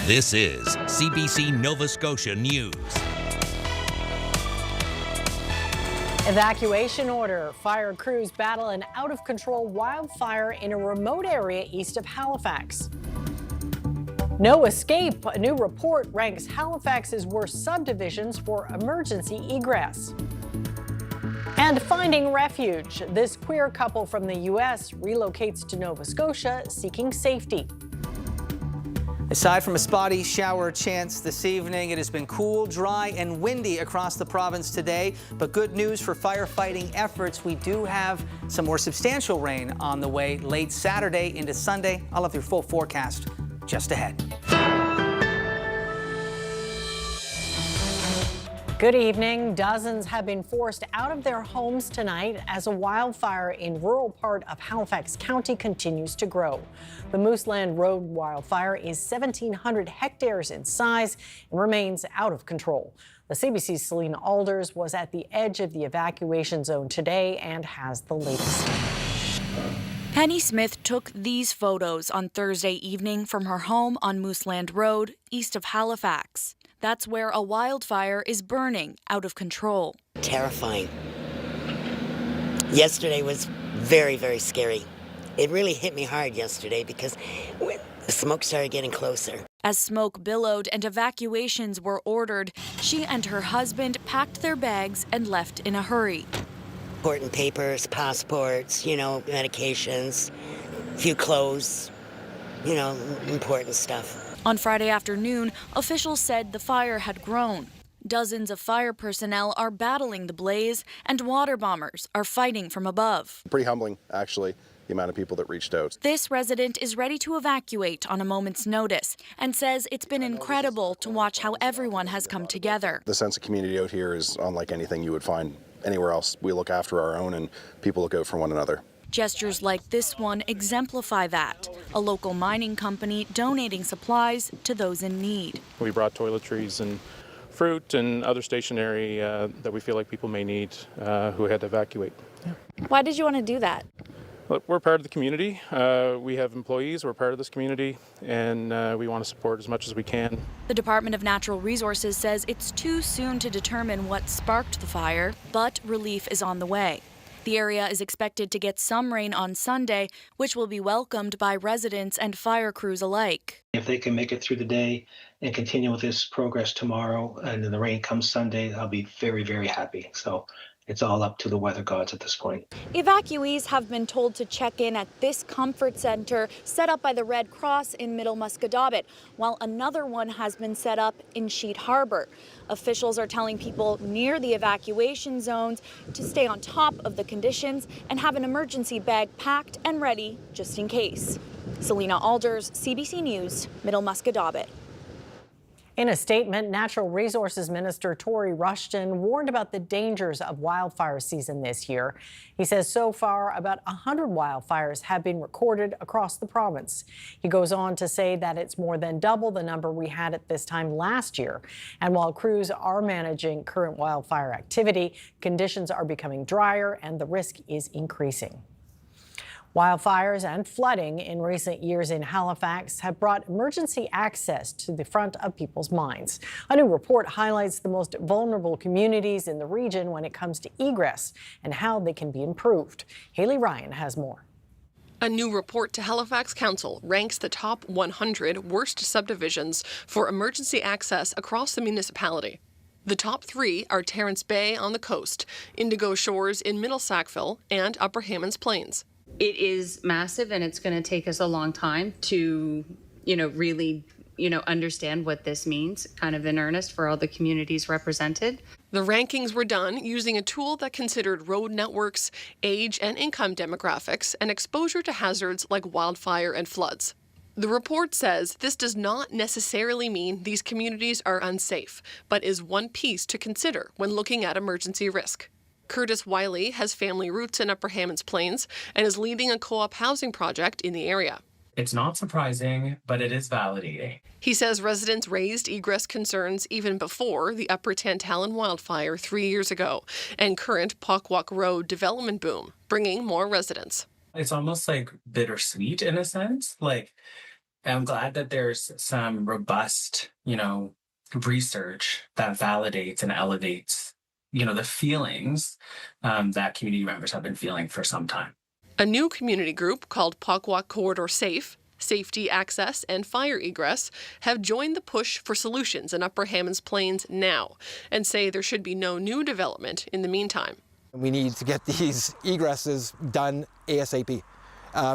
This is CBC Nova Scotia News. Evacuation order. Fire crews battle an out-of-control wildfire in a remote area east of Halifax. No escape. A new report ranks Halifax's worst subdivisions for emergency egress. And finding refuge. This queer couple from the U.S. relocates to Nova Scotia seeking safety. Aside from a spotty shower chance this evening, it has been cool, dry, and windy across the province today. But good news for firefighting efforts. We do have some more substantial rain on the way late Saturday into Sunday. I'll have your full forecast just ahead. Good evening. Dozens have been forced out of their homes tonight as a wildfire in rural part of Halifax County continues to grow. The Mooseland Road wildfire is 1,700 hectares in size and remains out of control. The CBC's Selena Alders was at the edge of the evacuation zone today and has the latest. Penny Smith took these photos on Thursday evening from her home on Mooseland Road, east of Halifax. That's where a wildfire is burning out of control. Terrifying. Yesterday was very, very scary. It really hit me hard yesterday because the smoke started getting closer. As smoke billowed and evacuations were ordered, she and her husband packed their bags and left in a hurry. Important papers, passports, medications, a few clothes, important stuff. On Friday afternoon, officials said the fire had grown. Dozens of fire personnel are battling the blaze, and water bombers are fighting from above. Pretty humbling, actually, the amount of people that reached out. This resident is ready to evacuate on a moment's notice and says it's been incredible to watch how everyone has come together. The sense of community out here is unlike anything you would find anywhere else. We look after our own and people look out for one another. Gestures like this one exemplify that. A local mining company donating supplies to those in need. We brought toiletries and fruit and other stationery that we feel like people may need who had to evacuate. Yeah. Why did you want to do that? Look, we're part of the community. We have employees, we're part of this community, and we want to support as much as we can. The Department of Natural Resources says it's too soon to determine what sparked the fire, but relief is on the way. The area is expected to get some rain on Sunday, which will be welcomed by residents and fire crews alike. If they can make it through the day and continue with this progress tomorrow, and then the rain comes Sunday, I'll be very, very happy. So it's all up to the weather gods at this point. Evacuees have been told to check in at this comfort center set up by the Red Cross in Middle Musquodoboit, while another one has been set up in Sheet Harbor. Officials are telling people near the evacuation zones to stay on top of the conditions and have an emergency bag packed and ready just in case. Selena Alders, CBC News, Middle Musquodoboit. In a statement, Natural Resources Minister Tory Rushton warned about the dangers of wildfire season this year. He says so far about 100 wildfires have been recorded across the province. He goes on to say that it's more than double the number we had at this time last year. And while crews are managing current wildfire activity, conditions are becoming drier and the risk is increasing. Wildfires and flooding in recent years in Halifax have brought emergency access to the front of people's minds. A new report highlights the most vulnerable communities in the region when it comes to egress and how they can be improved. Haley Ryan has more. A new report to Halifax Council ranks the top 100 worst subdivisions for emergency access across the municipality. The top 3 are Terrace Bay on the coast, Indigo Shores in Middle Sackville, and Upper Hammonds Plains. It is massive, and it's going to take us a long time to, really, understand what this means, kind of in earnest, for all the communities represented. The rankings were done using a tool that considered road networks, age and income demographics, and exposure to hazards like wildfire and floods. The report says this does not necessarily mean these communities are unsafe, but is one piece to consider when looking at emergency risk. Curtis Wiley has family roots in Upper Hammonds Plains and is leading a co-op housing project in the area. It's not surprising, but it is validating. He says residents raised egress concerns even before the Upper Tantallon wildfire 3 years ago and current Pockwalk Road development boom, bringing more residents. It's almost like bittersweet in a sense. And I'm glad that there's some robust, research that validates and elevates, the feelings that community members have been feeling for some time. A new community group called Paqua Corridor Safe, Safety, Access, and Fire Egress have joined the push for solutions in Upper Hammonds Plains now and say there should be no new development in the meantime. We need to get these egresses done ASAP.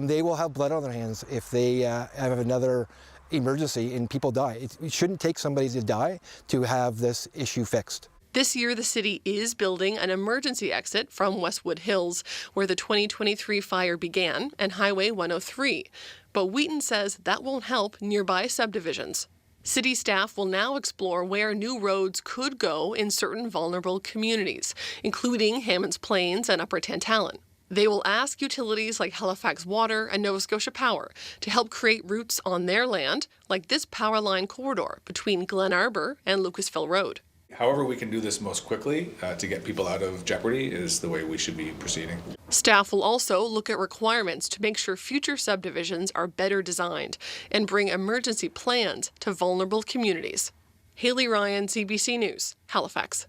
They will have blood on their hands if they have another emergency and people die. It shouldn't take somebody to die to have this issue fixed. This year, the city is building an emergency exit from Westwood Hills, where the 2023 fire began, and Highway 103. But Wheaton says that won't help nearby subdivisions. City staff will now explore where new roads could go in certain vulnerable communities, including Hammonds Plains and Upper Tantallon. They will ask utilities like Halifax Water and Nova Scotia Power to help create routes on their land, like this power line corridor between Glen Arbor and Lucasville Road. However we can do this most quickly to get people out of jeopardy is the way we should be proceeding. Staff will also look at requirements to make sure future subdivisions are better designed and bring emergency plans to vulnerable communities. Haley Ryan, CBC News, Halifax.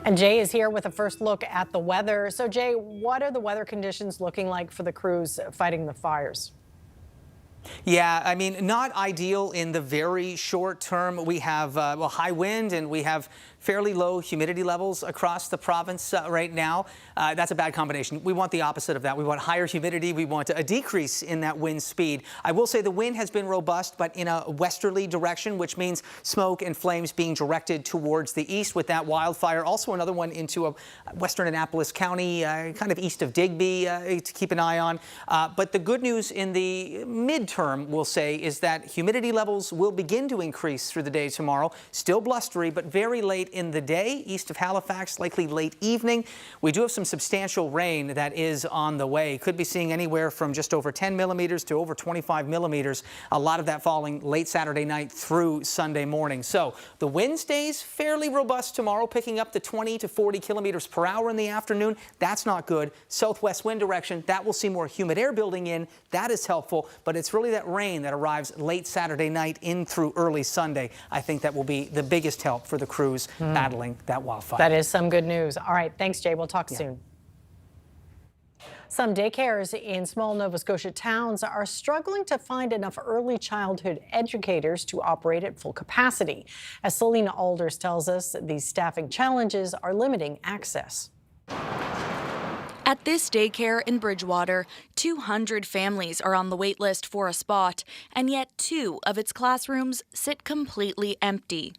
And Jay is here with a first look at the weather. So Jay, what are the weather conditions looking like for the crews fighting the fires? Yeah, I mean, not ideal in the very short term. We have high wind and we have fairly low humidity levels across the province right now. That's a bad combination. We want the opposite of that. We want higher humidity. We want a decrease in that wind speed. I will say the wind has been robust, but in a westerly direction, which means smoke and flames being directed towards the east with that wildfire. Also another one into western Annapolis County, kind of east of Digby to keep an eye on. But the good news in the midterm, we'll say, is that humidity levels will begin to increase through the day tomorrow. Still blustery, but very late in the day, east of Halifax, likely late evening. We do have some substantial rain that is on the way. Could be seeing anywhere from just over 10 millimeters to over 25 millimeters. A lot of that falling late Saturday night through Sunday morning. So the wind stays fairly robust tomorrow, picking up to 20 to 40 kilometers per hour in the afternoon. That's not good. Southwest wind direction, that will see more humid air building in. That is helpful, but it's really that rain that arrives late Saturday night in through early Sunday. I think that will be the biggest help for the crews battling that wildfire. That is some good news. All right, thanks, Jay. We'll talk soon. Some daycares in small Nova Scotia towns are struggling to find enough early childhood educators to operate at full capacity. As Selena Alders tells us, these staffing challenges are limiting access. At this daycare in Bridgewater, 200 families are on the wait list for a spot, and yet 2 of its classrooms sit completely empty.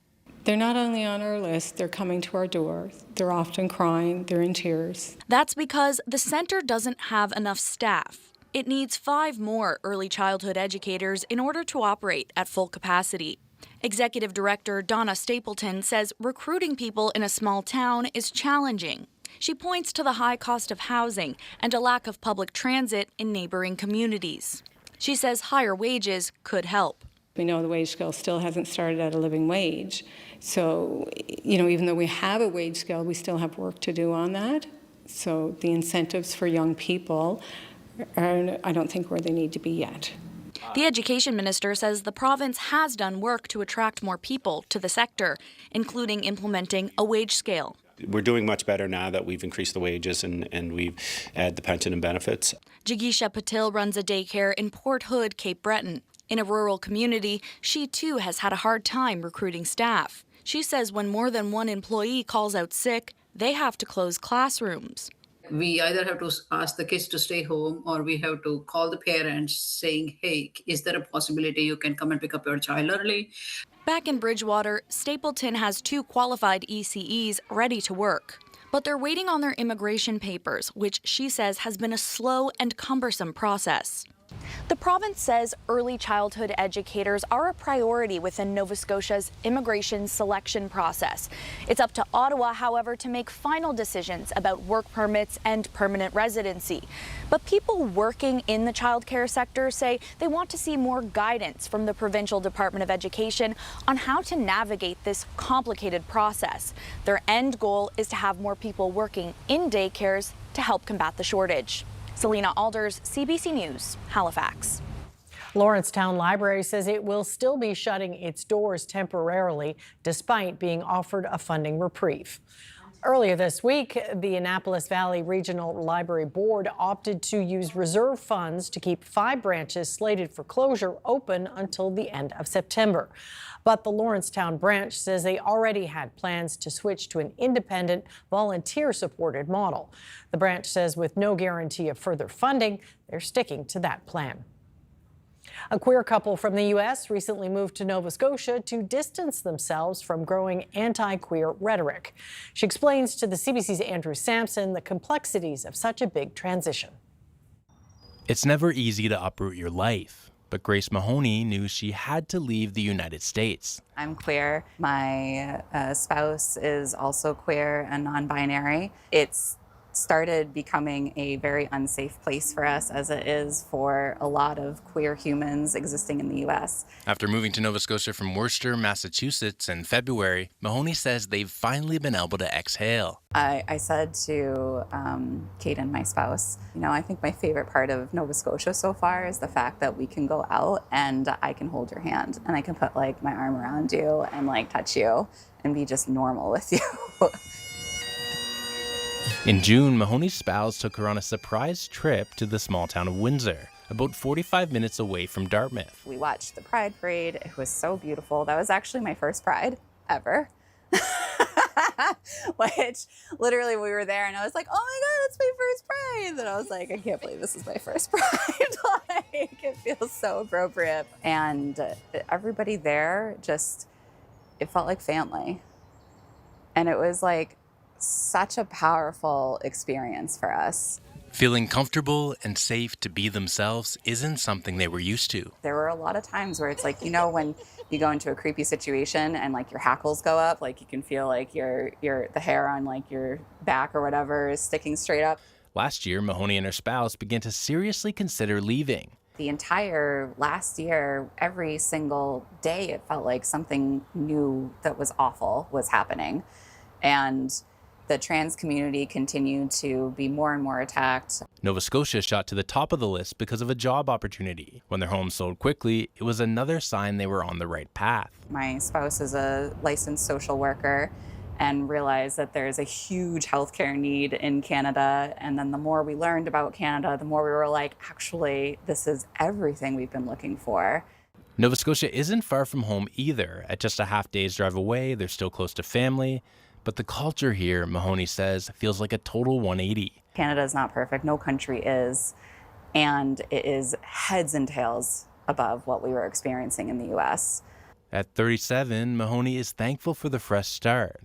They're not only on our list, they're coming to our door. They're often crying, they're in tears. That's because the center doesn't have enough staff. It needs 5 more early childhood educators in order to operate at full capacity. Executive Director Donna Stapleton says recruiting people in a small town is challenging. She points to the high cost of housing and a lack of public transit in neighboring communities. She says higher wages could help. We know the wage scale still hasn't started at a living wage. So, even though we have a wage scale, we still have work to do on that. So the incentives for young people are, I don't think, where they need to be yet. The education minister says the province has done work to attract more people to the sector, including implementing a wage scale. We're doing much better now that we've increased the wages and we've added the pension and benefits. Jigisha Patil runs a daycare in Port Hood, Cape Breton. In a rural community, she too has had a hard time recruiting staff. She says when more than one employee calls out sick, they have to close classrooms. We either have to ask the kids to stay home or we have to call the parents saying, hey, is there a possibility you can come and pick up your child early? Back in Bridgewater, Stapleton has 2 qualified ECEs ready to work. But they're waiting on their immigration papers, which she says has been a slow and cumbersome process. The province says early childhood educators are a priority within Nova Scotia's immigration selection process. It's up to Ottawa, however, to make final decisions about work permits and permanent residency. But people working in the childcare sector say they want to see more guidance from the Provincial Department of Education on how to navigate this complicated process. Their end goal is to have more people working in daycares to help combat the shortage. Selena Alders, CBC News, Halifax. Lawrencetown Library says it will still be shutting its doors temporarily, despite being offered a funding reprieve. Earlier this week, the Annapolis Valley Regional Library Board opted to use reserve funds to keep 5 branches slated for closure open until the end of September. But the Lawrencetown branch says they already had plans to switch to an independent, volunteer-supported model. The branch says with no guarantee of further funding, they're sticking to that plan. A queer couple from the U.S. recently moved to Nova Scotia to distance themselves from growing anti-queer rhetoric. She explains to the CBC's Andrew Sampson the complexities of such a big transition. It's never easy to uproot your life, but Grace Mahoney knew she had to leave the United States. I'm queer. My spouse is also queer and non-binary. It's started becoming a very unsafe place for us, as it is for a lot of queer humans existing in the U.S. After moving to Nova Scotia from Worcester, Massachusetts in February, Mahoney says they've finally been able to exhale. I said to Caden, my spouse, I think my favorite part of Nova Scotia so far is the fact that we can go out and I can hold your hand and I can put my arm around you and touch you and be just normal with you. In June, Mahoney's spouse took her on a surprise trip to the small town of Windsor, about 45 minutes away from Dartmouth. We watched the Pride Parade. It was so beautiful. That was actually my first Pride ever. Which literally we were there and I was like, oh my God, it's my first Pride. And I was like, I can't believe this is my first Pride. It feels so appropriate. And everybody there it felt like family. And it was such a powerful experience for us. Feeling comfortable and safe to be themselves isn't something they were used to. There were a lot of times where it's when you go into a creepy situation and your hackles go up, you can feel the hair on your back or whatever is sticking straight up. Last year, Mahoney and her spouse began to seriously consider leaving. The entire last year, every single day, it felt like something new that was awful was happening. And the trans community continued to be more and more attacked. Nova Scotia shot to the top of the list because of a job opportunity. When their home sold quickly, it was another sign they were on the right path. My spouse is a licensed social worker and realized that there's a huge healthcare need in Canada. And then the more we learned about Canada, the more we were actually, this is everything we've been looking for. Nova Scotia isn't far from home either. At just a half-day's drive away, they're still close to family. But the culture here, Mahoney says, feels like a total 180. Canada is not perfect. No country is. And it is heads and tails above what we were experiencing in the U.S. At 37, Mahoney is thankful for the fresh start.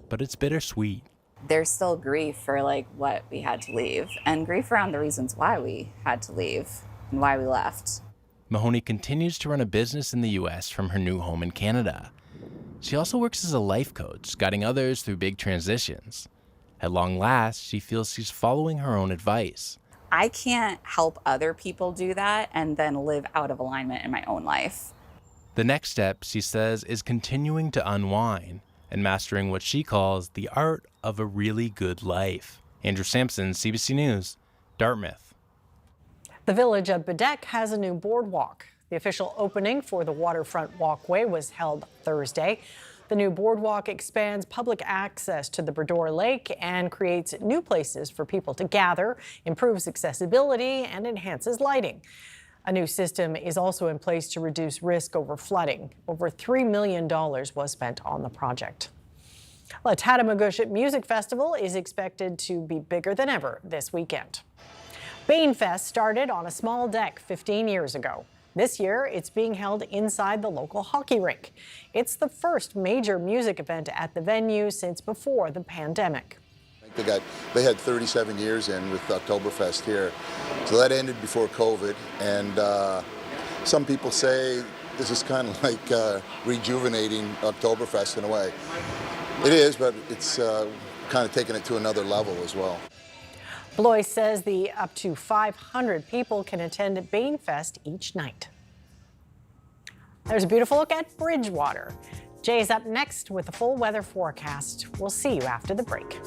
But it's bittersweet. There's still grief for what we had to leave, and grief around the reasons why we had to leave and why we left. Mahoney continues to run a business in the U.S. from her new home in Canada. She also works as a life coach, guiding others through big transitions. At long last, she feels she's following her own advice. I can't help other people do that and then live out of alignment in my own life. The next step, she says, is continuing to unwind and mastering what she calls the art of a really good life. Andrew Sampson, CBC News, Dartmouth. The village of Bedeque has a new boardwalk. The official opening for the waterfront walkway was held Thursday. The new boardwalk expands public access to the Bredor Lake and creates new places for people to gather, improves accessibility, and enhances lighting. A new system is also in place to reduce risk over flooding. Over $3 million was spent on the project. The Tatamagouche Music Festival is expected to be bigger than ever this weekend. Bainfest started on a small deck 15 years ago. This year, it's being held inside the local hockey rink. It's the first major music event at the venue since before the pandemic. They had 37 years in with Oktoberfest here. So that ended before COVID. And some people say this is kind of like rejuvenating Oktoberfest in a way. It is, but it's kind of taking it to another level as well. Blois says the up to 500 people can attend Bainfest each night. There's a beautiful look at Bridgewater. Jay is up next with the full weather forecast. We'll see you after the break.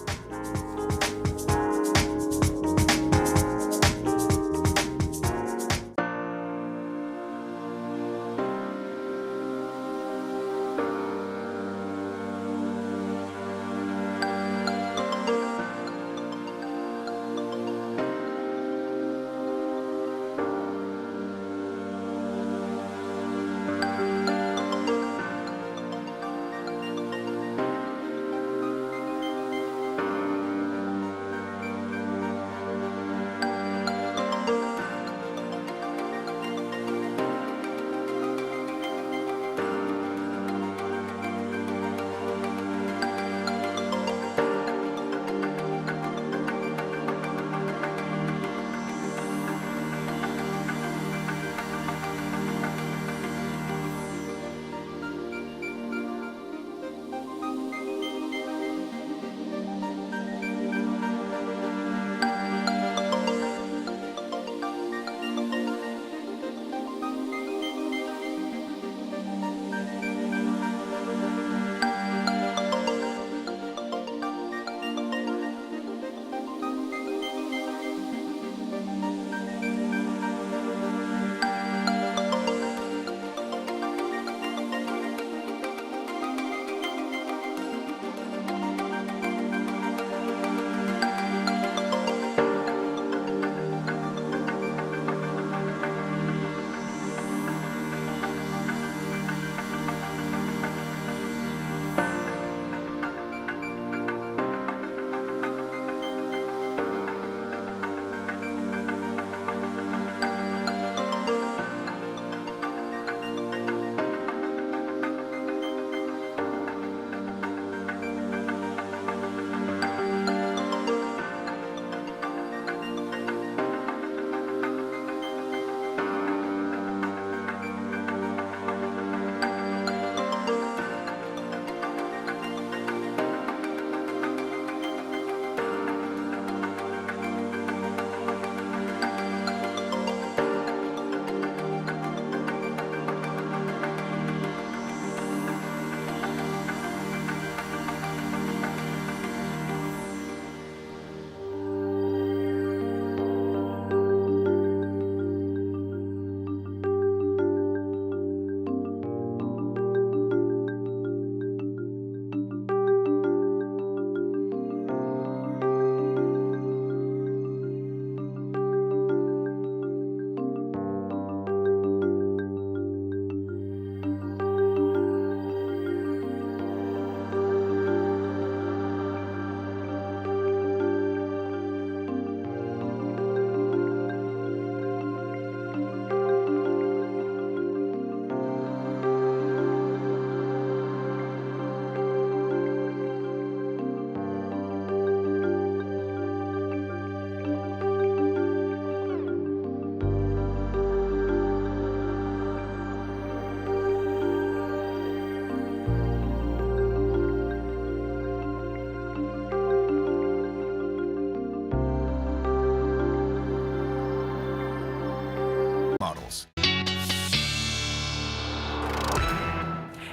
models.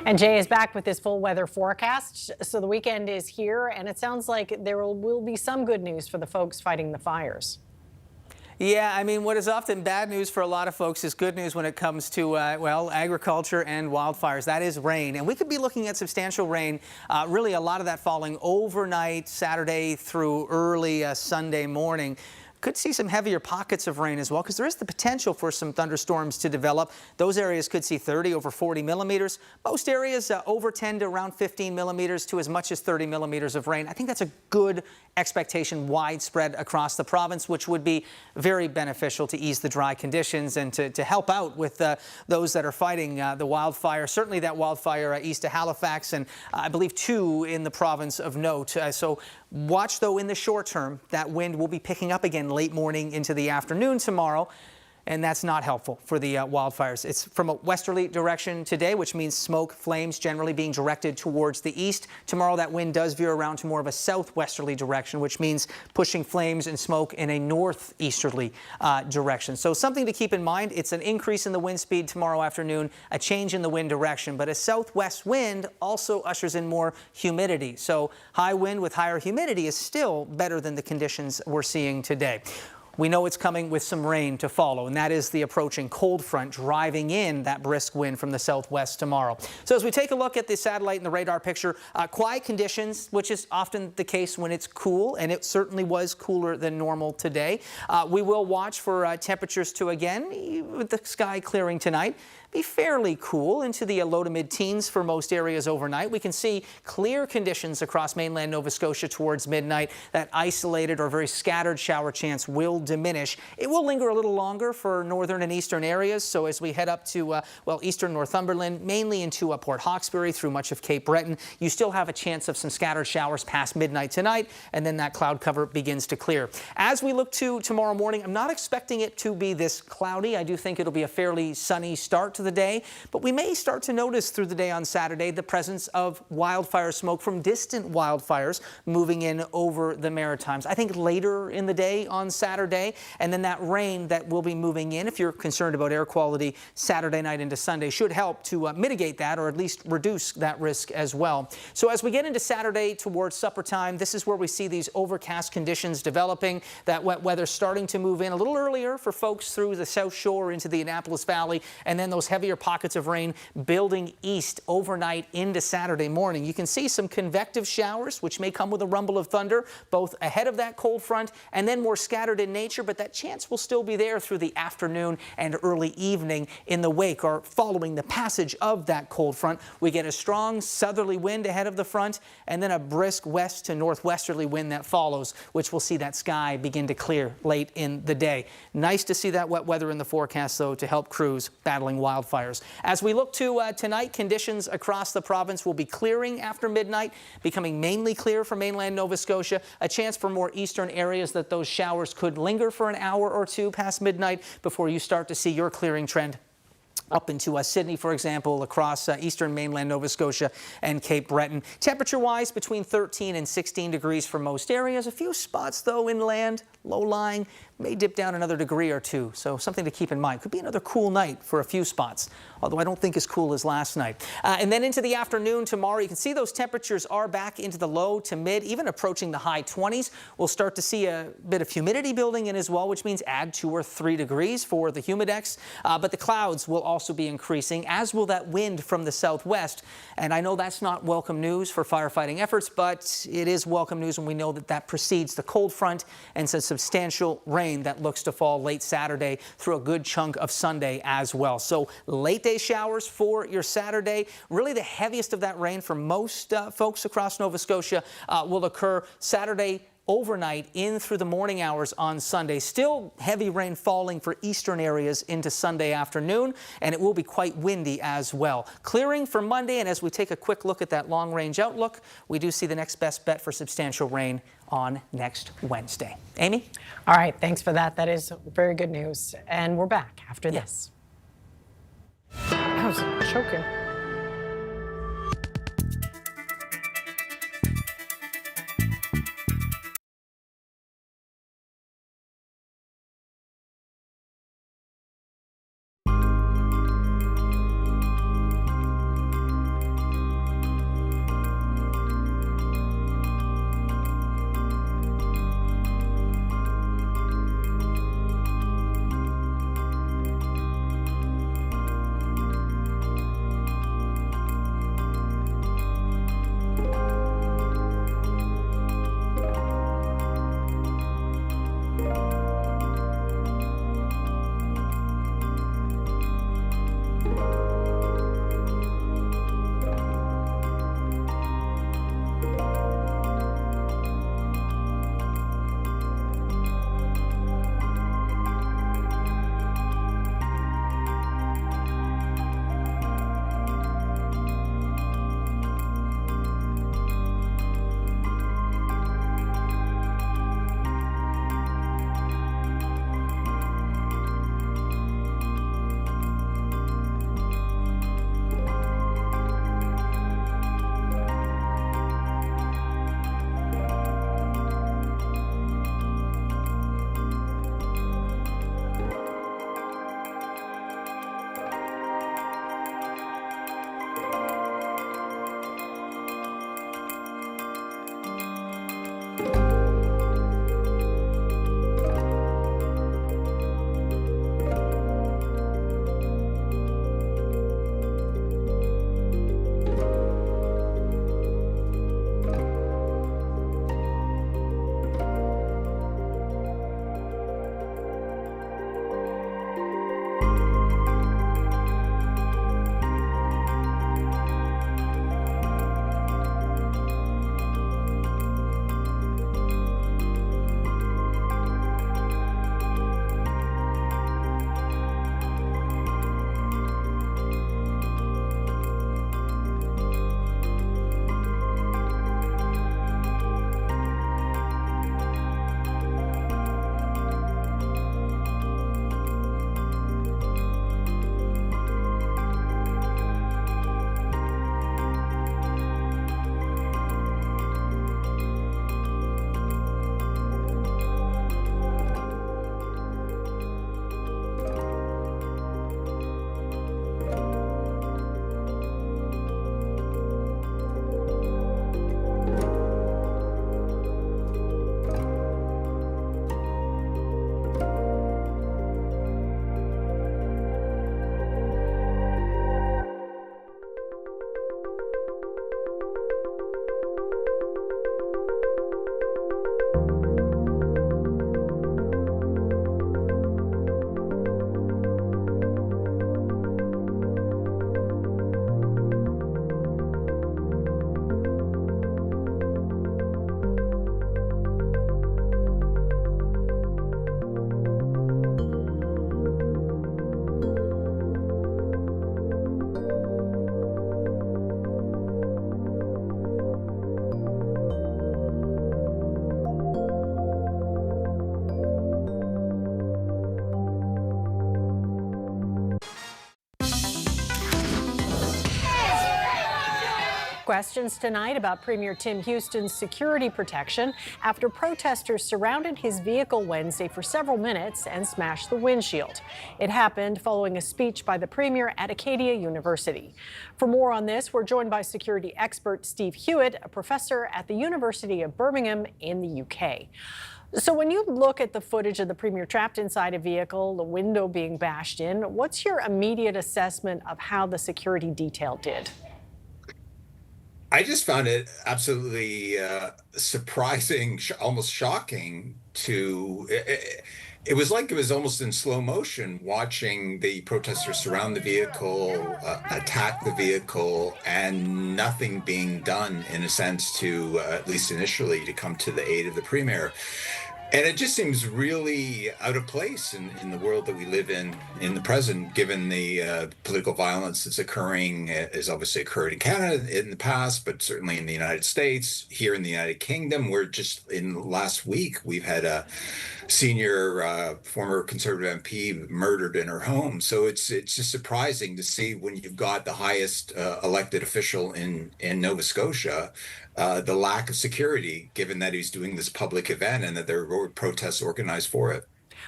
And Jay is back with this full weather forecast. So the weekend is here, and it sounds like there will be some good news for the folks fighting the fires. Yeah, I mean, what is often bad news for a lot of folks is good news when it comes to, well, agriculture and wildfires. That is rain. And we could be looking at substantial rain, really a lot of that falling overnight Saturday through early Sunday morning. Could see some heavier pockets of rain as well, because there is the potential for some thunderstorms to develop. Those areas could see 30 over 40 millimeters. Most areas over 10 to around 15 millimeters to as much as 30 millimeters of rain. I think that's a good expectation widespread across the province, which would be very beneficial to ease the dry conditions and to help out with those that are fighting the wildfire. Certainly that wildfire east of Halifax, and I believe 2 in the province of note. So watch, though, in the short term, that wind will be picking up again late morning into the afternoon tomorrow. And that's not helpful for the wildfires. It's from a westerly direction today, which means smoke, flames generally being directed towards the east. Tomorrow, that wind does veer around to more of a southwesterly direction, which means pushing flames and smoke in a northeasterly direction. So something to keep in mind. It's an increase in the wind speed tomorrow afternoon, a change in the wind direction, but a southwest wind also ushers in more humidity. So high wind with higher humidity is still better than the conditions we're seeing today. We know it's coming with some rain to follow, and that is the approaching cold front driving in that brisk wind from the southwest tomorrow. So as we take a look at the satellite and the radar picture, quiet conditions, which is often the case when it's cool, and it certainly was cooler than normal today. We will watch for temperatures to, again, with the sky clearing tonight, be fairly cool into the low to mid-teens for most areas overnight. We can see clear conditions across mainland Nova Scotia towards midnight. That isolated or very scattered shower chance will diminish. It will linger a little longer for northern and eastern areas. So as we head up to, well, eastern Northumberland, mainly into Port Hawkesbury through much of Cape Breton, you still have a chance of some scattered showers past midnight tonight, and then that cloud cover begins to clear. As we look to tomorrow morning, I'm not expecting it to be this cloudy. I do think it'll be a fairly sunny start to the day, but we may start to notice through the day on Saturday the presence of wildfire smoke from distant wildfires moving in over the Maritimes. I think later in the day on Saturday, and then that rain that will be moving in, if you're concerned about air quality Saturday night into Sunday, should help to mitigate that, or at least reduce that risk as well. So as we get into Saturday towards supper time, this is where we see these overcast conditions developing, that wet weather starting to move in a little earlier for folks through the South Shore into the Annapolis Valley, and then those heavier pockets of rain building east overnight into Saturday morning. You can see some convective showers, which may come with a rumble of thunder, both ahead of that cold front and then more scattered in nature, but that chance will still be there through the afternoon and early evening in the wake or following the passage of that cold front. We get a strong southerly wind ahead of the front, and then a brisk west to northwesterly wind that follows, which will see that sky begin to clear late in the day. Nice to see that wet weather in the forecast, though, to help crews battling wildfires. As we look to tonight, conditions across the province will be clearing after midnight, becoming mainly clear for mainland Nova Scotia. A chance for more eastern areas that those showers could linger for an hour or two past midnight before you start to see your clearing trend up into Sydney, for example, across eastern mainland Nova Scotia and Cape Breton. Temperature-wise, between 13 and 16 degrees for most areas. A few spots, though, inland, low-lying, may dip down another degree or two, so something to keep in mind. Could be another cool night for a few spots, although I don't think as cool as last night. And then into the afternoon tomorrow, you can see those temperatures are back into the low to mid, even approaching the high 20s. We'll start to see a bit of humidity building in as well, which means add 2 or 3 degrees for the humidex. But the clouds will also be increasing, as will that wind from the southwest. And I know that's not welcome news for firefighting efforts, but it is welcome news when we know that that precedes the cold front and some substantial rain that looks to fall late Saturday through a good chunk of Sunday as well. So late day showers for your Saturday. Really the heaviest of that rain for most folks across Nova Scotia will occur Saturday overnight in through the morning hours on Sunday. Still heavy rain falling for eastern areas into Sunday afternoon, and it will be quite windy as well. Clearing for Monday, and as we take a quick look at that long-range outlook, we do see the next best bet for substantial rain on next Wednesday. Amy? All right, thanks for that. That is very good news. And we're back after this. I was choking. Questions tonight about Premier Tim Houston's security protection after protesters surrounded his vehicle Wednesday for several minutes and smashed the windshield. It happened following a speech by the Premier at Acadia University. For more on this, we're joined by security expert Steve Hewitt, a professor at the University of Birmingham in the UK. So when you look at the footage of the Premier trapped inside a vehicle, the window being bashed in, what's your immediate assessment of how the security detail did? I just found it absolutely surprising, almost shocking to. It was like it was almost in slow motion watching the protesters surround the vehicle, attack the vehicle, and nothing being done, in a sense, to at least initially, to come to the aid of the Premier. And it just seems really out of place in the world that we live in the present, given the political violence that's occurring, has obviously occurred in Canada in the past, but certainly in the United States, here in the United Kingdom. We're just in last week, we've had a senior former Conservative MP murdered in her home. So it's just surprising to see when you've got the highest elected official in Nova Scotia, the lack of security, given that he's doing this public event and that there were protests organized for it.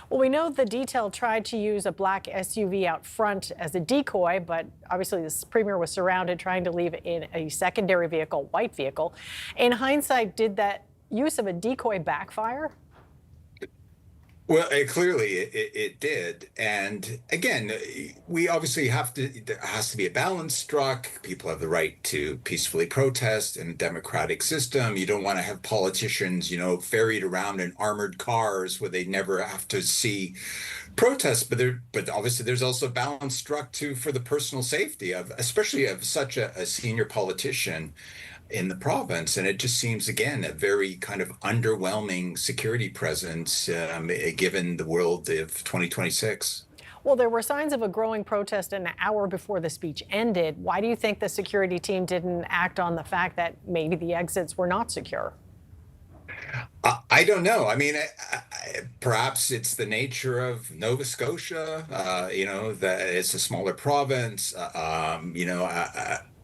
Well, we know the detail tried to use a black SUV out front as a decoy, but obviously this Premier was surrounded trying to leave in a secondary vehicle, white vehicle. In hindsight, did that use of a decoy backfire? Well, clearly it did. And again, we obviously there has to be a balance struck. People have the right to peacefully protest in a democratic system. You don't want to have politicians, ferried around in armored cars where they never have to see protests. But obviously there's also a balance struck for the personal safety especially of such a senior politician in the province. And it just seems, again, a very kind of underwhelming security presence given the world of 2026. Well, there were signs of a growing protest an hour before the speech ended. Why do you think the security team didn't act on the fact that maybe the exits were not secure? I don't know. I mean, perhaps it's the nature of Nova Scotia, that it's a smaller province,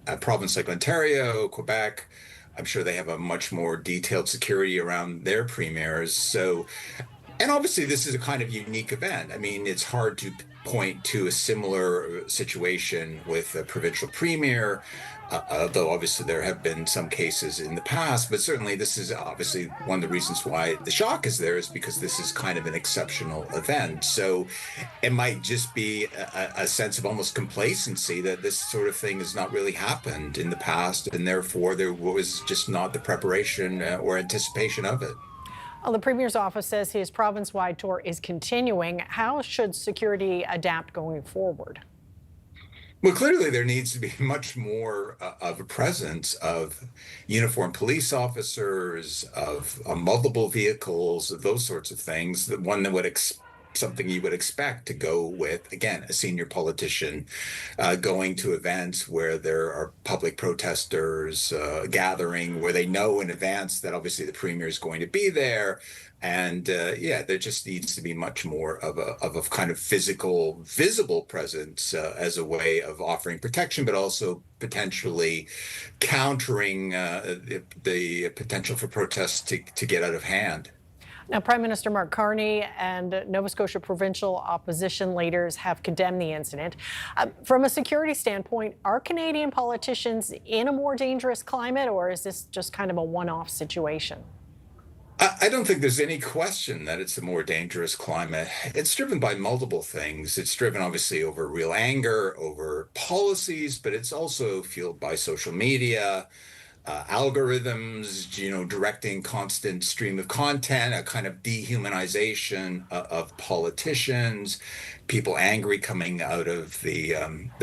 a province like Ontario, Quebec, I'm sure they have a much more detailed security around their premiers. So, and obviously this is a kind of unique event. I mean, it's hard to point to a similar situation with a provincial premier, although obviously there have been some cases in the past, but certainly this is obviously one of the reasons why the shock is there, is because this is kind of an exceptional event. So it might just be a sense of almost complacency that this sort of thing has not really happened in the past, and therefore there was just not the preparation or anticipation of it. Well, the Premier's office says his province-wide tour is continuing. How should security adapt going forward? Well, clearly there needs to be much more of a presence of uniformed police officers, of multiple vehicles, of those sorts of things. The one that would something you would expect to go with, again, a senior politician going to events where there are public protesters gathering, where they know in advance that obviously the Premier is going to be there. And there just needs to be much more of a kind of physical, visible presence as a way of offering protection, but also potentially countering the potential for protests to get out of hand. Now, Prime Minister Mark Carney and Nova Scotia provincial opposition leaders have condemned the incident. From a security standpoint, are Canadian politicians in a more dangerous climate, or is this just kind of a one-off situation? I don't think there's any question that it's a more dangerous climate. It's driven by multiple things. It's driven obviously over real anger, over policies, but it's also fueled by social media, algorithms, directing constant stream of content, a kind of dehumanization of politicians, people angry coming out of the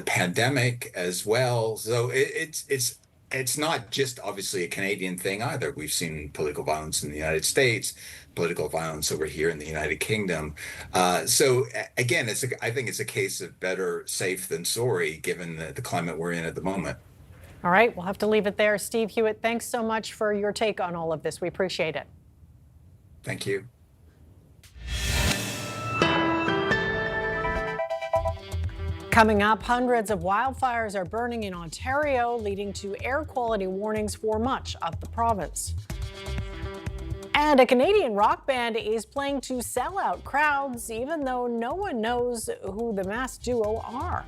pandemic as well. So it's not just obviously a Canadian thing either. We've seen political violence in the United States, political violence over here in the United Kingdom. So again, I think it's a case of better safe than sorry, given the climate we're in at the moment. All right, we'll have to leave it there. Steve Hewitt, thanks so much for your take on all of this. We appreciate it. Thank you. Coming up, hundreds of wildfires are burning in Ontario, leading to air quality warnings for much of the province. And a Canadian rock band is playing to sell out crowds, even though no one knows who the masked duo are.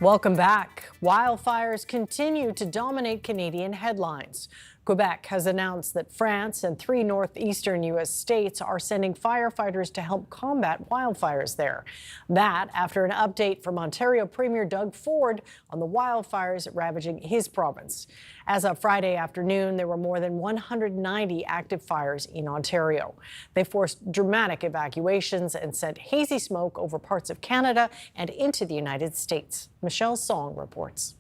Welcome back. Wildfires continue to dominate Canadian headlines. Quebec has announced that France and 3 northeastern U.S. states are sending firefighters to help combat wildfires there. That after an update from Ontario Premier Doug Ford on the wildfires ravaging his province. As of Friday afternoon, there were more than 190 active fires in Ontario. They forced dramatic evacuations and sent hazy smoke over parts of Canada and into the United States. Michelle Song reports.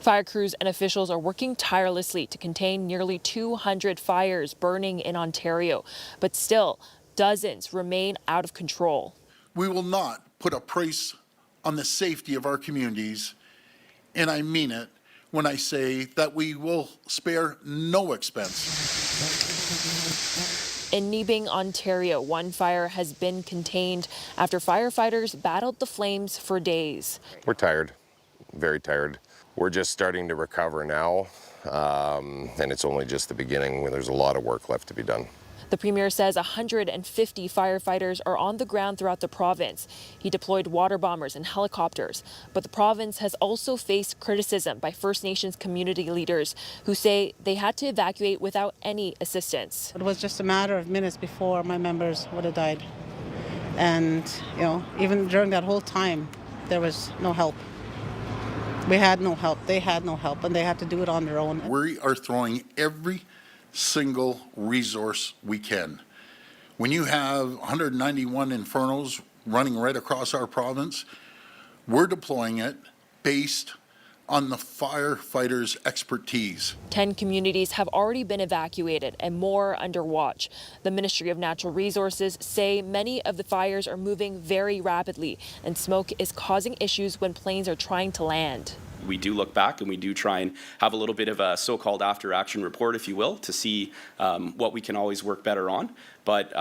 Fire crews and officials are working tirelessly to contain nearly 200 fires burning in Ontario, but still, dozens remain out of control. We will not put a price on the safety of our communities, and I mean it when I say that we will spare no expense. In Neebing, Ontario, one fire has been contained after firefighters battled the flames for days. We're tired, very tired. We're just starting to recover now, and it's only just the beginning. There's a lot of work left to be done. The Premier says 150 firefighters are on the ground throughout the province. He deployed water bombers and helicopters. But the province has also faced criticism by First Nations community leaders who say they had to evacuate without any assistance. It was just a matter of minutes before my members would have died. And, even during that whole time, there was no help. We had no help. They had no help, and they had to do it on their own. We are throwing every single resource we can. When you have 191 infernos running right across our province, we're deploying it based on the firefighters' expertise. 10 communities have already been evacuated and more under watch. The Ministry of Natural Resources say many of the fires are moving very rapidly and smoke is causing issues when planes are trying to land. We do look back and we do try and have a little bit of a so-called after-action report, if you will, to see what we can always work better on. But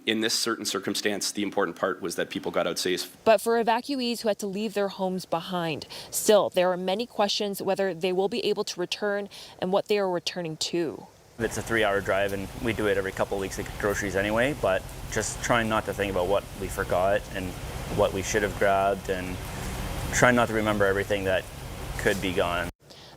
in this certain circumstance, the important part was that people got out safe. But for evacuees who had to leave their homes behind, still, there are many questions whether they will be able to return and what they are returning to. It's a 3-hour drive and we do it every couple of weeks to get groceries anyway, but just trying not to think about what we forgot and what we should have grabbed and trying not to remember everything that could be gone.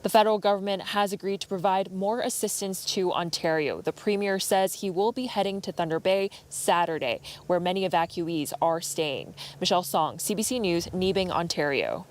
The federal government has agreed to provide more assistance to Ontario. The Premier says he will be heading to Thunder Bay Saturday, where many evacuees are staying. Michelle Song, CBC News, Nebing, Ontario.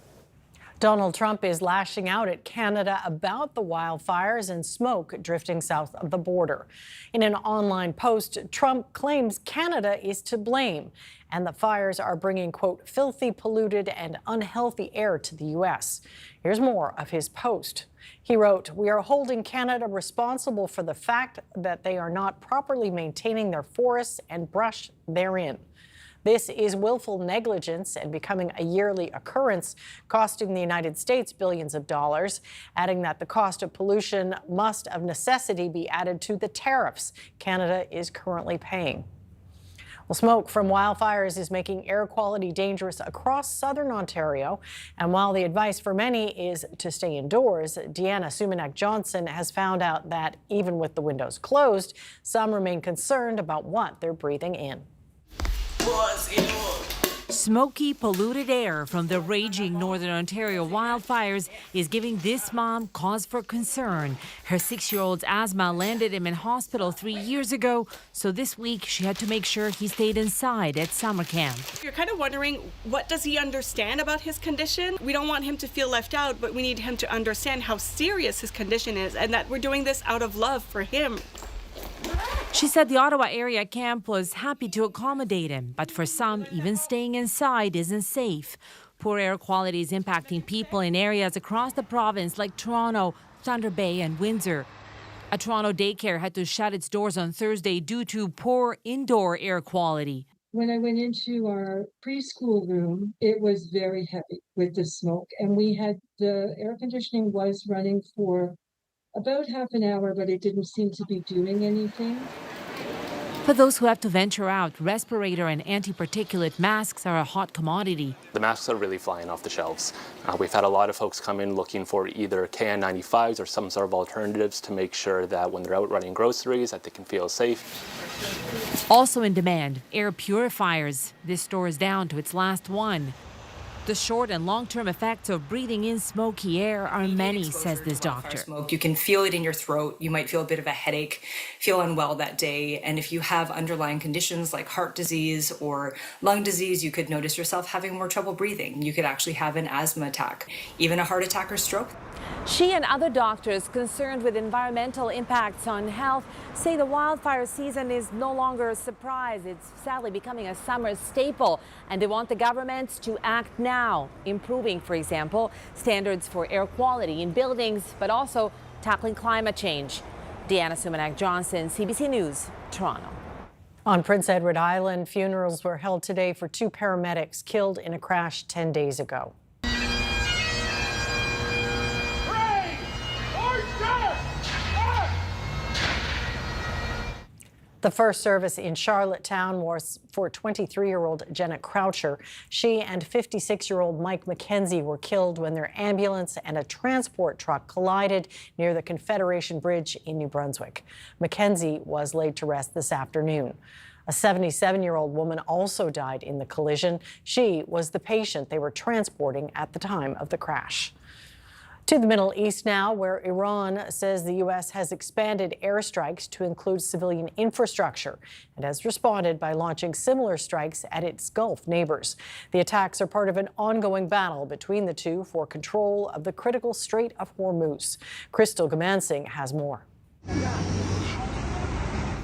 Donald Trump is lashing out at Canada about the wildfires and smoke drifting south of the border. In an online post, Trump claims Canada is to blame and the fires are bringing, quote, filthy, polluted and unhealthy air to the U.S. Here's more of his post. He wrote, "We are holding Canada responsible for the fact that they are not properly maintaining their forests and brush therein. This is willful negligence and becoming a yearly occurrence, costing the United States billions of dollars," adding that the cost of pollution must of necessity be added to the tariffs Canada is currently paying. Well, smoke from wildfires is making air quality dangerous across southern Ontario. And while the advice for many is to stay indoors, Deanna Sumanak-Johnson has found out that even with the windows closed, some remain concerned about what they're breathing in. Smoky, polluted air from the raging Northern Ontario wildfires is giving this mom cause for concern. Her 6-year-old's asthma landed him in hospital 3 years ago, so this week she had to make sure he stayed inside at summer camp. You're kind of wondering, what does he understand about his condition? We don't want him to feel left out, but we need him to understand how serious his condition is and that we're doing this out of love for him. She said the Ottawa area camp was happy to accommodate him, but for some, even staying inside isn't safe. Poor air quality is impacting people in areas across the province like Toronto, Thunder Bay and Windsor. A Toronto daycare had to shut its doors on Thursday due to poor indoor air quality. When I went into our preschool room, it was very heavy with the smoke, and the air conditioning was running for about half an hour, but it didn't seem to be doing anything. For those who have to venture out, respirator and anti-particulate masks are a hot commodity. The masks are really flying off the shelves. We've had a lot of folks come in looking for either KN95s or some sort of alternatives to make sure that when they're out running groceries that they can feel safe. Also in demand, air purifiers. This store is down to its last one. The short and long-term effects of breathing in smoky air are many, says this doctor. Smoke, you can feel it in your throat. You might feel a bit of a headache, feel unwell that day. And if you have underlying conditions like heart disease or lung disease, you could notice yourself having more trouble breathing. You could actually have an asthma attack, even a heart attack or stroke. She and other doctors concerned with environmental impacts on health say the wildfire season is no longer a surprise. It's sadly becoming a summer staple, and they want the government to act now, improving, for example, standards for air quality in buildings, but also tackling climate change. Deanna Sumanak-Johnson, CBC News, Toronto. On Prince Edward Island, funerals were held today for 2 paramedics killed in a crash 10 days ago. The first service in Charlottetown was for 23-year-old Jenna Croucher. She and 56-year-old Mike McKenzie were killed when their ambulance and a transport truck collided near the Confederation Bridge in New Brunswick. McKenzie was laid to rest this afternoon. A 77-year-old woman also died in the collision. She was the patient they were transporting at the time of the crash. To the Middle East now, where Iran says the U.S. has expanded airstrikes to include civilian infrastructure and has responded by launching similar strikes at its Gulf neighbors. The attacks are part of an ongoing battle between the two for control of the critical Strait of Hormuz. Crystal Gamansing has more.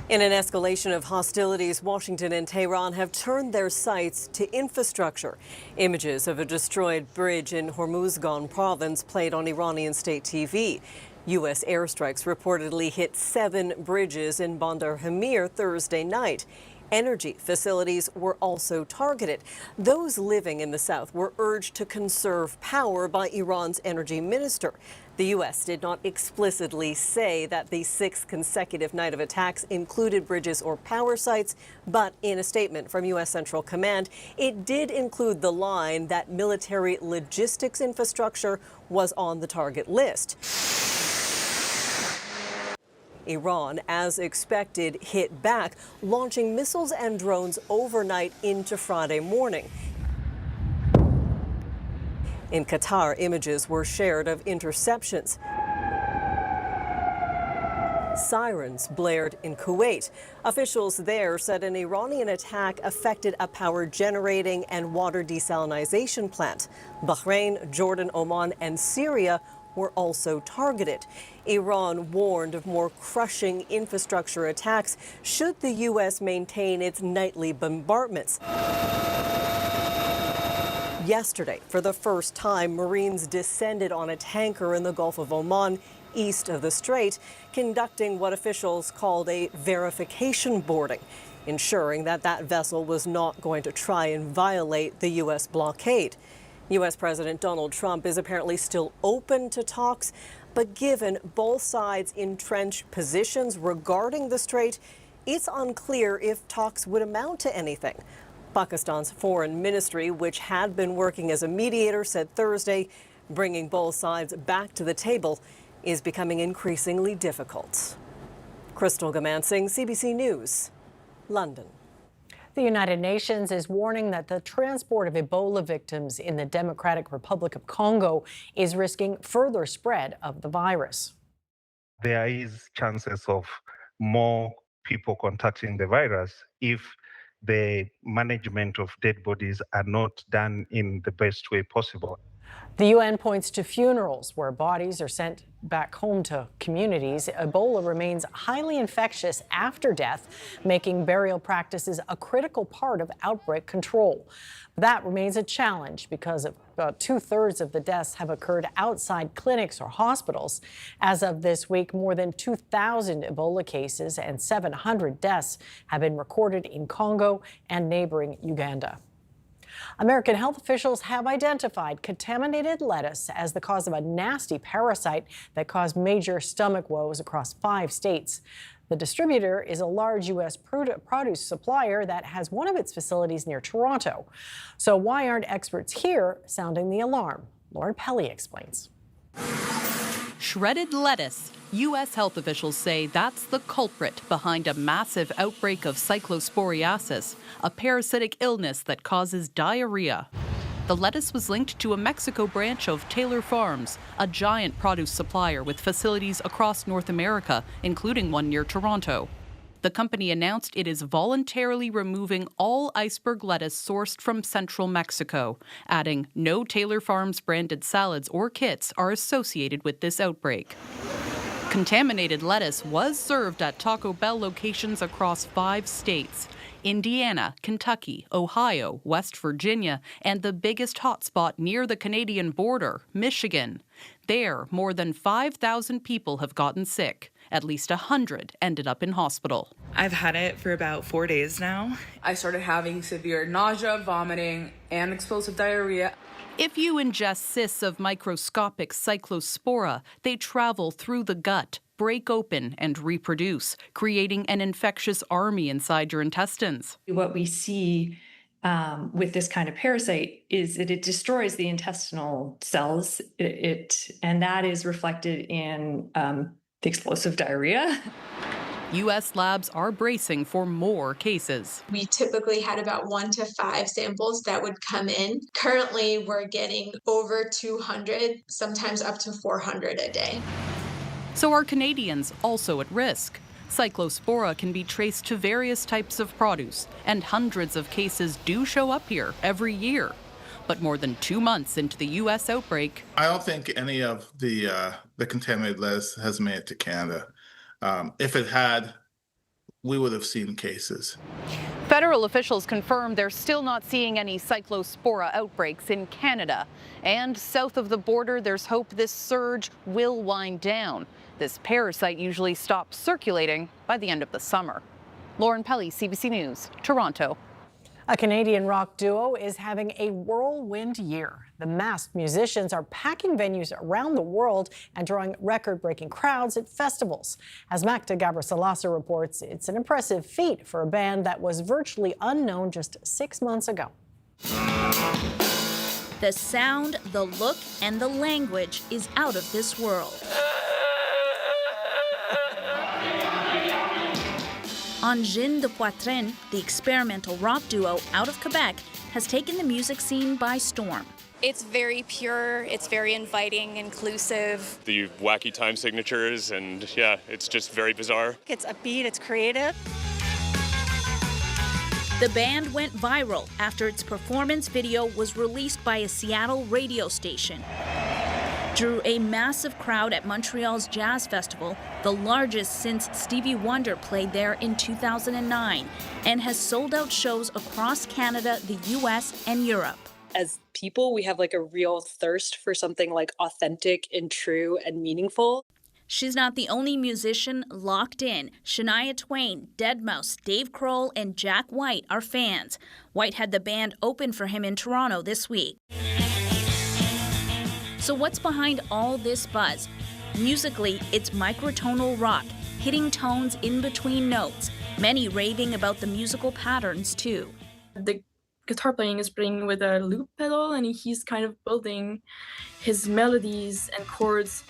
In an escalation of hostilities, Washington and Tehran have turned their sights to infrastructure. Images of a destroyed bridge in Hormuzgan province played on Iranian state TV. U.S. airstrikes reportedly hit 7 bridges in Bandar Hamir Thursday night. Energy facilities were also targeted. Those living in the south were urged to conserve power by Iran's energy minister. The U.S. did not explicitly say that the 6th consecutive night of attacks included bridges or power sites, but in a statement from U.S. Central Command, it did include the line that military logistics infrastructure was on the target list. Iran, as expected, hit back, launching missiles and drones overnight into Friday morning. In Qatar, images were shared of interceptions. Sirens blared in Kuwait. Officials there said an Iranian attack affected a power generating and water desalination plant. Bahrain, Jordan, Oman, and Syria were also targeted. Iran warned of more crushing infrastructure attacks should the U.S. maintain its nightly bombardments. Yesterday, for the first time, Marines descended on a tanker in the Gulf of Oman, east of the strait, conducting what officials called a verification boarding, ensuring that that vessel was not going to try and violate the U.S. blockade. U.S. President Donald Trump is apparently still open to talks, but given both sides' entrenched positions regarding the strait, it's unclear if talks would amount to anything. Pakistan's foreign ministry, which had been working as a mediator, said Thursday bringing both sides back to the table is becoming increasingly difficult. Crystal Gamansing, CBC News, London. The United Nations is warning that the transport of Ebola victims in the Democratic Republic of Congo is risking further spread of the virus. There is chances of more people contacting the virus if the management of dead bodies are not done in the best way possible. The UN points to funerals where bodies are sent back home to communities. Ebola remains highly infectious after death, making burial practices a critical part of outbreak control. That remains a challenge because about 2/3 of the deaths have occurred outside clinics or hospitals. As of this week, more than 2,000 Ebola cases and 700 deaths have been recorded in Congo and neighboring Uganda. American health officials have identified contaminated lettuce as the cause of a nasty parasite that caused major stomach woes across 5 states. The distributor is a large U.S. produce supplier that has one of its facilities near Toronto. So why aren't experts here sounding the alarm? Lauren Pelly explains. Shredded lettuce. U.S. health officials say that's the culprit behind a massive outbreak of cyclosporiasis, a parasitic illness that causes diarrhea. The lettuce was linked to a Mexico branch of Taylor Farms, a giant produce supplier with facilities across North America, including one near Toronto. The company announced it is voluntarily removing all iceberg lettuce sourced from central Mexico, adding no Taylor Farms branded salads or kits are associated with this outbreak. Contaminated lettuce was served at Taco Bell locations across 5 states: Indiana, Kentucky, Ohio, West Virginia, and the biggest hotspot near the Canadian border, Michigan. There, more than 5,000 people have gotten sick. At least 100 ended up in hospital. I've had it for about 4 days now. I started having severe nausea, vomiting, and explosive diarrhea. If you ingest cysts of microscopic cyclospora, they travel through the gut, break open and reproduce, creating an infectious army inside your intestines. What we see with this kind of parasite is that it destroys the intestinal cells, and that is reflected in the explosive diarrhea. U.S. labs are bracing for more cases. We typically had about 1 to 5 samples that would come in. Currently, we're getting over 200, sometimes up to 400 a day. So are Canadians also at risk? Cyclospora can be traced to various types of produce, and hundreds of cases do show up here every year. But more than 2 months into the U.S. outbreak, I don't think any of the contaminated lettuce has made it to Canada. If it had, we would have seen cases. federal officials confirm they're still not seeing any Cyclospora outbreaks in Canada. And south of the border, there's hope this surge will wind down. This parasite usually stops circulating by the end of the summer. Lauren Pelly, CBC News, Toronto. A Canadian rock duo is having a whirlwind year. The masked musicians are packing venues around the world and drawing record-breaking crowds at festivals. As Magda Gabrisalasa reports, it's an impressive feat for a band that was virtually unknown just 6 months ago. The sound, the look, and the language is out of this world. Angine de Poitrine, the experimental rock duo out of Quebec, has taken the music scene by storm. It's very pure, it's very inviting, inclusive. The wacky time signatures, and yeah, it's just very bizarre. It's upbeat, it's creative. The band went viral after its performance video was released by a Seattle radio station. Drew a massive crowd at Montreal's Jazz Festival, the largest since Stevie Wonder played there in 2009, and has sold out shows across Canada, the US, and Europe. As people, we have like a real thirst for something like authentic and true and meaningful. She's not the only musician locked in. Shania Twain, Deadmau5, Dave Grohl, and Jack White are fans. White had the band open for him in Toronto this week. So what's behind all this buzz? Musically, it's microtonal rock, hitting tones in between notes. Many raving about the musical patterns, too. The guitar playing is playing with a loop pedal, and he's kind of building his melodies and chords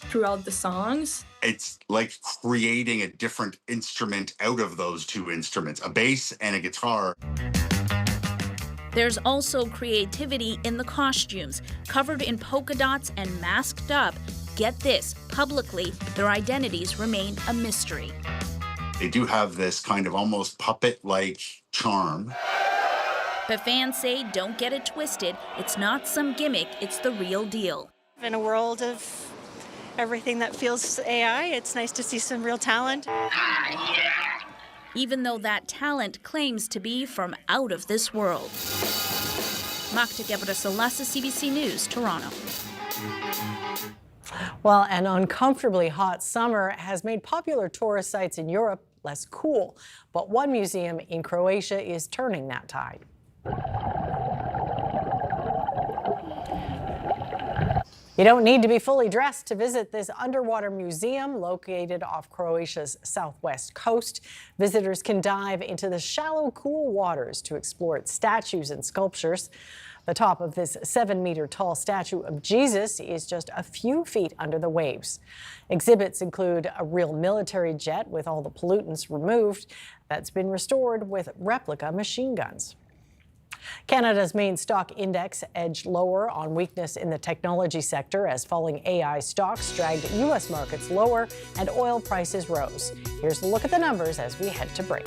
throughout the songs. It's like creating a different instrument out of those two instruments, a bass and a guitar. There's also creativity in the costumes, covered in polka dots and masked up. Get this, publicly, their identities remain a mystery. They do have this kind of almost puppet-like charm. But fans say don't get it twisted. It's not some gimmick, it's the real deal. In a world of everything that feels AI, it's nice to see some real talent. Even though that talent claims to be from out of this world. Magda Gabrisalasa, CBC News, Toronto. Well, an uncomfortably hot summer has made popular tourist sites in Europe less cool. But one museum in Croatia is turning that tide. You don't need to be fully dressed to visit this underwater museum located off Croatia's southwest coast. Visitors can dive into the shallow, cool waters to explore its statues and sculptures. The top of this 7-meter-tall statue of Jesus is just a few feet under the waves. Exhibits include a real military jet with all the pollutants removed that's been restored with replica machine guns. Canada's main stock index edged lower on weakness in the technology sector as falling AI stocks dragged U.S. markets lower and oil prices rose. Here's a look at the numbers as we head to break.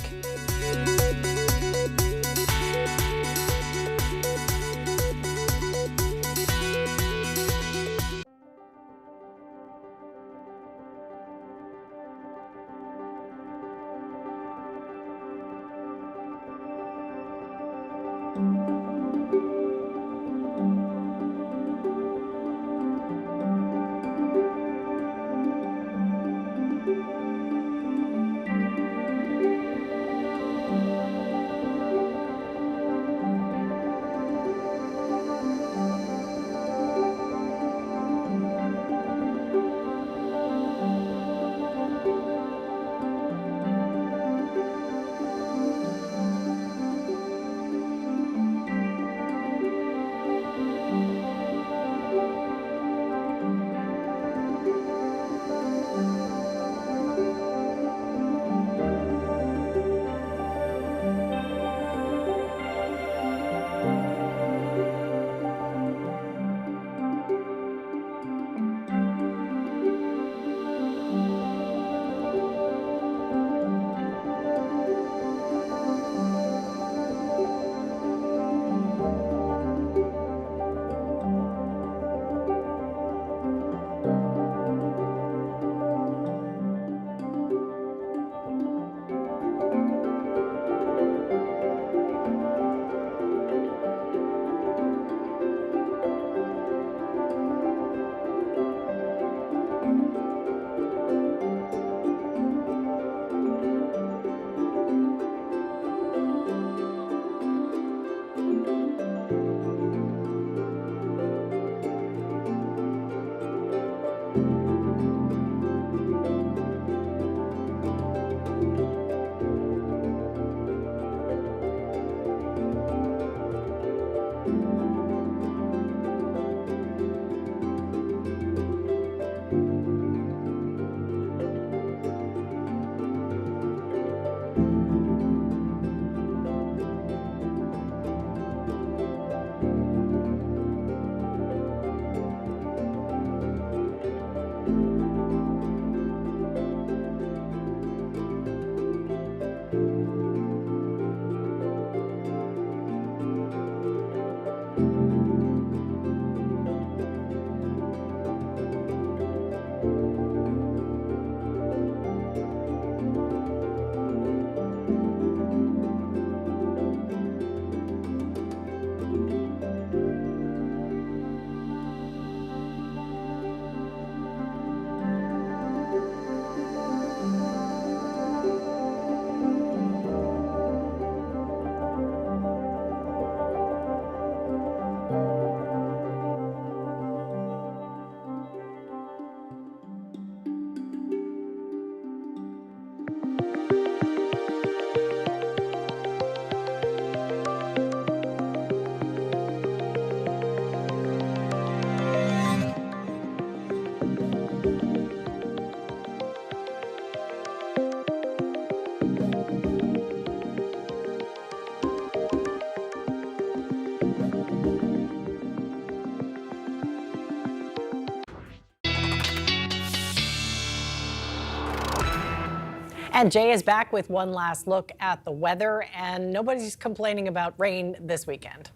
And Jay is back with one last look at the weather, and nobody's complaining about rain this weekend.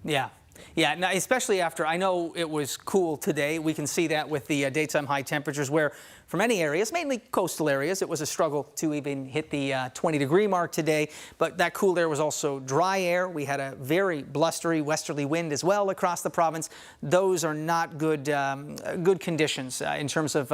Yeah. Yeah, now especially after, I know it was cool today. We can see that with the daytime high temperatures where for many areas, mainly coastal areas, it was a struggle to even hit the 20-degree mark today. But that cool air was also dry air. We had a very blustery westerly wind as well across the province. Those are not good good conditions in terms of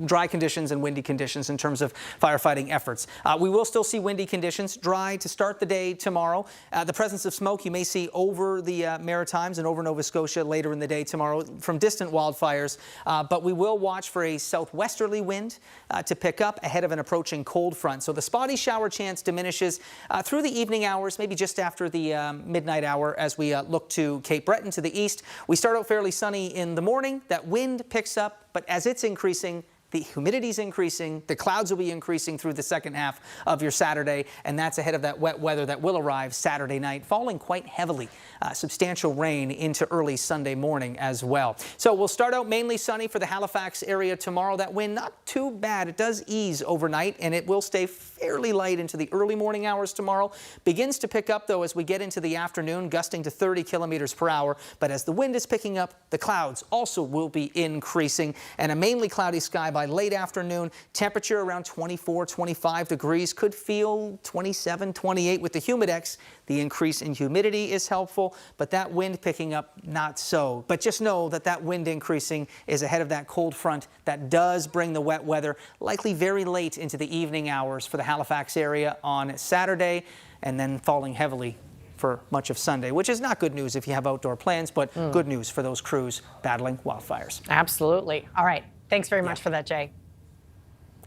dry conditions and windy conditions in terms of firefighting efforts. We will still see windy conditions, dry to start the day tomorrow. The presence of smoke you may see over the Maritimes and over Nova Scotia later in the day tomorrow from distant wildfires. But we will watch for a southwesterly wind to pick up ahead of an approaching cold front. So the spotty shower chance diminishes through the evening hours, maybe just after the midnight hour as we look to Cape Breton to the east. We start out fairly sunny in the morning. That wind picks up, but as it's increasing, the humidity is increasing, the clouds will be increasing through the second half of your Saturday, and that's ahead of that wet weather that will arrive Saturday night, falling quite heavily. Substantial rain into early Sunday morning as well. So we'll start out mainly sunny for the Halifax area tomorrow. That wind not too bad. It does ease overnight, and it will stay fairly light into the early morning hours tomorrow. Begins to pick up, though, as we get into the afternoon, gusting to 30 kilometers per hour. But as the wind is picking up, the clouds also will be increasing, and a mainly cloudy sky by late afternoon. Temperature around 24, 25 degrees. Could feel 27, 28 with the humidex. The increase in humidity is helpful, but that wind picking up, not so. But just know that that wind increasing is ahead of that cold front that does bring the wet weather, likely very late into the evening hours for the Halifax area on Saturday, and then falling heavily for much of Sunday, which is not good news if you have outdoor plans, but good news for those crews battling wildfires. Absolutely. All right. Thanks very much for that, Jay.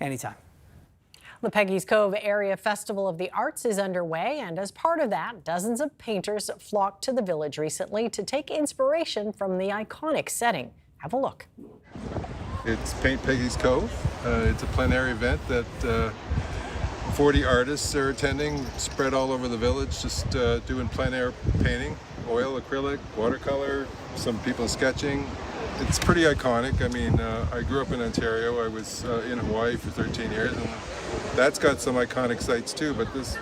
Anytime. The Peggy's Cove Area Festival of the Arts is underway, and as part of that, dozens of painters flocked to the village recently to take inspiration from the iconic setting. Have a look. It's Paint Peggy's Cove. It's a plein air event that 40 artists are attending, spread all over the village, just doing plein air painting, oil, acrylic, watercolor, some people sketching. It's pretty iconic. I mean, I grew up in Ontario. I was in Hawaii for 13 years, and that's got some iconic sites too. But this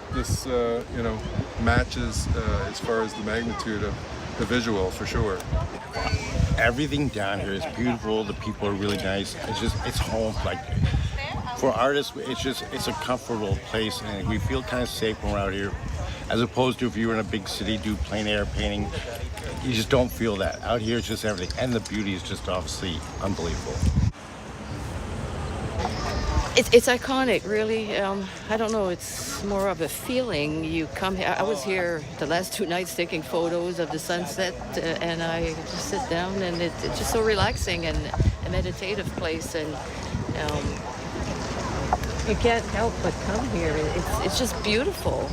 you know, matches as far as the magnitude of the visual for sure. Everything down here is beautiful. The people are really nice. It's home. Like for artists, it's a comfortable place, and we feel kind of safe when we're out here, as opposed to if you were in a big city, do plein air painting. You just don't feel that. Out here, it's just everything. And the beauty is just obviously unbelievable. It's iconic, really. I don't know, it's more of a feeling. You come here, I was here the last 2 nights taking photos of the sunset, and I just sit down, and it's just so relaxing and a meditative place. And you can't help but come here. It's just beautiful.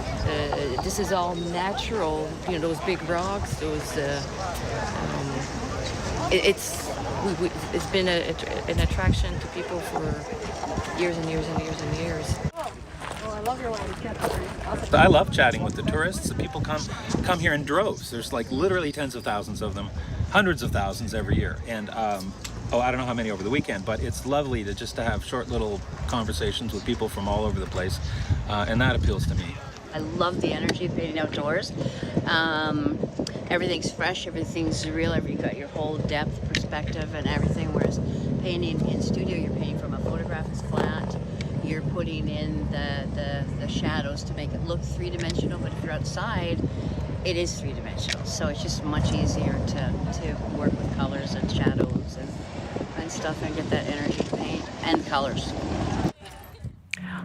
This is all natural. You know, those big rocks. Those. It's been an attraction to people for years and years and years and years. I love your landscape. I love chatting with the tourists. The people come here in droves. There's like literally tens of thousands of them, hundreds of thousands every year, and. I don't know how many over the weekend, but it's lovely to have short little conversations with people from all over the place, and that appeals to me. I love the energy of painting outdoors. Everything's fresh, everything's real, you've got your whole depth perspective and everything, whereas painting in studio, you're painting from a photograph, it's flat. You're putting in the shadows to make it look three-dimensional, but if you're outside, it is three-dimensional. So it's just much easier to work with colors and shadows and stuff and get that energy to paint and colors.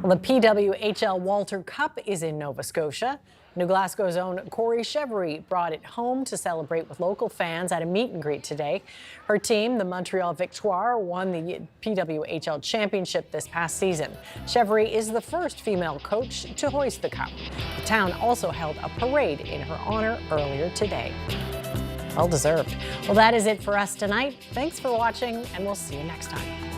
Well, the PWHL Walter Cup is in Nova Scotia. New Glasgow's own Corey Chevry brought it home to celebrate with local fans at a meet and greet today. Her team, the Montreal Victoire, won the PWHL Championship this past season. Chevry is the first female coach to hoist the cup. The town also held a parade in her honor earlier today. Well deserved. Well, that is it for us tonight. Thanks for watching, and we'll see you next time.